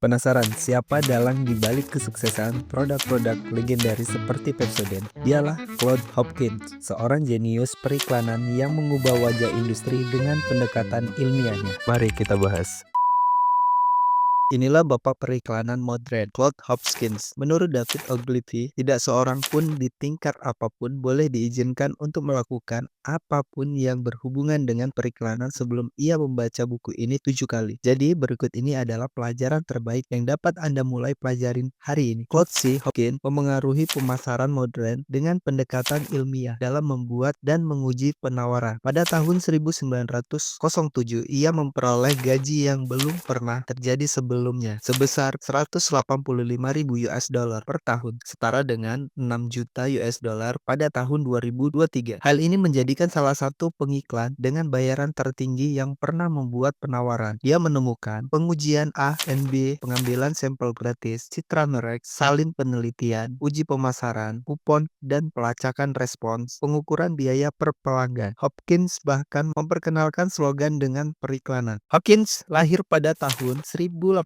Penasaran siapa dalang di balik kesuksesan produk-produk legendaris seperti Pepsodent? Dialah Claude Hopkins, seorang jenius periklanan yang mengubah wajah industri dengan pendekatan ilmiahnya. Mari kita bahas. Inilah bapak periklanan modern, Claude Hopkins. Menurut David Ogilvy, tidak seorang pun di tingkat apapun boleh diizinkan untuk melakukan apapun yang berhubungan dengan periklanan sebelum ia membaca buku ini 7 kali. Jadi berikut ini adalah pelajaran terbaik yang dapat Anda mulai pelajarin hari ini. Claude C. Hopkins memengaruhi pemasaran modern dengan pendekatan ilmiah dalam membuat dan menguji penawaran. Pada tahun 1907, ia memperoleh gaji yang belum pernah terjadi sebelumnya, sebesar 185.000 US dollar per tahun, setara dengan 6 juta US dollar pada tahun 2023. Hal ini menjadikan salah satu pengiklan dengan bayaran tertinggi yang pernah membuat penawaran. Dia menemukan pengujian A dan B, pengambilan sampel gratis, citra merek, salin penelitian, uji pemasaran, kupon, dan pelacakan respons, pengukuran biaya per pelanggan. Hopkins bahkan memperkenalkan slogan dengan periklanan. Hopkins lahir pada tahun 1866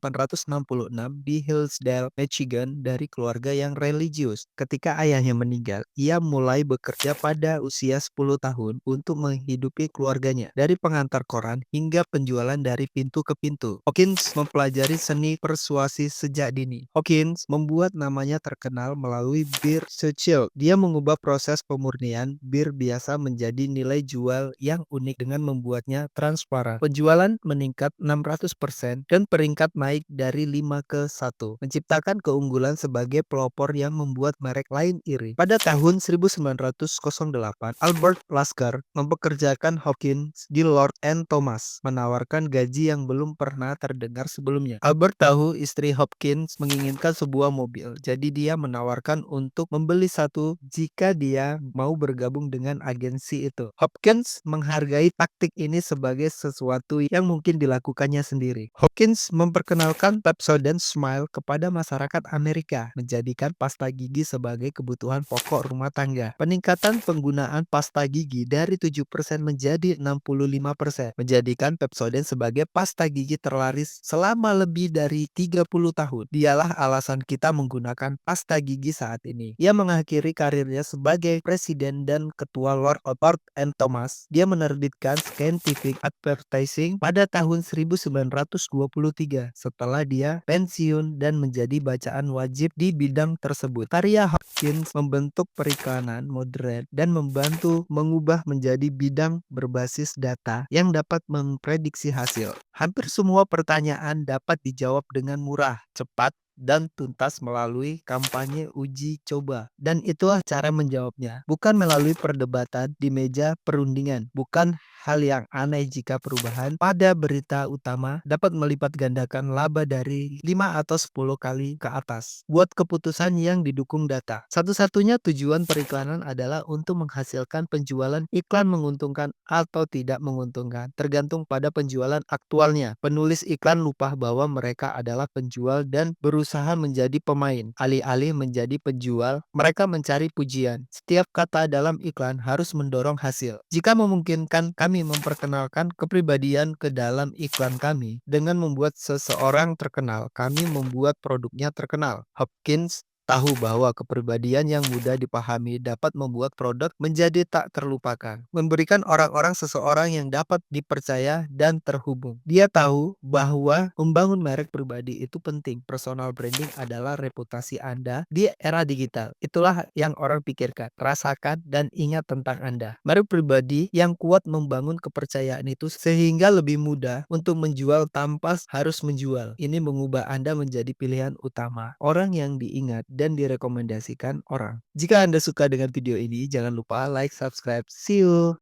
di Hillsdale, Michigan dari keluarga yang religius. Ketika ayahnya meninggal, ia mulai bekerja pada usia 10 tahun untuk menghidupi keluarganya, dari pengantar koran hingga penjualan dari pintu ke pintu. Hopkins mempelajari seni persuasi sejak dini. Hopkins membuat namanya terkenal melalui bir Churchill. Dia mengubah proses pemurnian bir biasa menjadi nilai jual yang unik dengan membuatnya transparan. Penjualan meningkat 600% dan peringkat naik dari 5 ke 1, menciptakan keunggulan sebagai pelopor yang membuat merek lain iri. Pada tahun 1908, Albert Lasker mempekerjakan Hopkins di Lord and Thomas, menawarkan gaji yang belum pernah terdengar sebelumnya. Albert tahu istri Hopkins menginginkan sebuah mobil, jadi dia menawarkan untuk membeli satu jika dia mau bergabung dengan agensi itu. Hopkins menghargai taktik ini sebagai sesuatu yang mungkin dilakukannya sendiri. Hopkins memperkenalkan Pepsodent Smile kepada masyarakat Amerika, menjadikan pasta gigi sebagai kebutuhan pokok rumah tangga. Peningkatan penggunaan pasta gigi dari 7% menjadi 65%, menjadikan Pepsodent sebagai pasta gigi terlaris selama lebih dari 30 tahun. Dialah alasan kita menggunakan pasta gigi saat ini. Ia mengakhiri karirnya sebagai presiden dan ketua Lord and Thomas. Dia menerbitkan Scientific Advertising pada tahun 1923 setelah dia pensiun dan menjadi bacaan wajib di bidang tersebut. Karya Hopkins membentuk periklanan modern dan membantu mengubah menjadi bidang berbasis data yang dapat memprediksi hasil. Hampir semua pertanyaan dapat dijawab dengan murah, cepat, dan tuntas melalui kampanye uji coba. Dan itulah cara menjawabnya, bukan melalui perdebatan di meja perundingan. Bukan hal yang aneh jika perubahan pada berita utama dapat melipat gandakan laba dari 5 atau 10 kali ke atas. Buat keputusan yang didukung data. Satu-satunya tujuan periklanan adalah untuk menghasilkan penjualan. Iklan menguntungkan atau tidak menguntungkan tergantung pada penjualan aktualnya. Penulis iklan lupa bahwa mereka adalah penjual dan berusaha menjadi pemain. Alih-alih menjadi penjual, mereka mencari pujian. Setiap kata dalam iklan harus mendorong hasil. Jika memungkinkan, kami memperkenalkan kepribadian ke dalam iklan kami. Dengan membuat seseorang terkenal, kami membuat produknya terkenal. Hopkins tahu bahwa kepribadian yang mudah dipahami dapat membuat produk menjadi tak terlupakan, memberikan orang-orang seseorang yang dapat dipercaya dan terhubung. Dia tahu bahwa membangun merek pribadi itu penting. Personal branding adalah reputasi Anda di era digital. Itulah yang orang pikirkan, rasakan, dan ingat tentang Anda. Merek pribadi yang kuat membangun kepercayaan itu sehingga lebih mudah untuk menjual tanpa harus menjual. Ini mengubah Anda menjadi pilihan utama, orang yang diingat dan direkomendasikan orang. Jika Anda suka dengan video ini, jangan lupa like, subscribe. See you!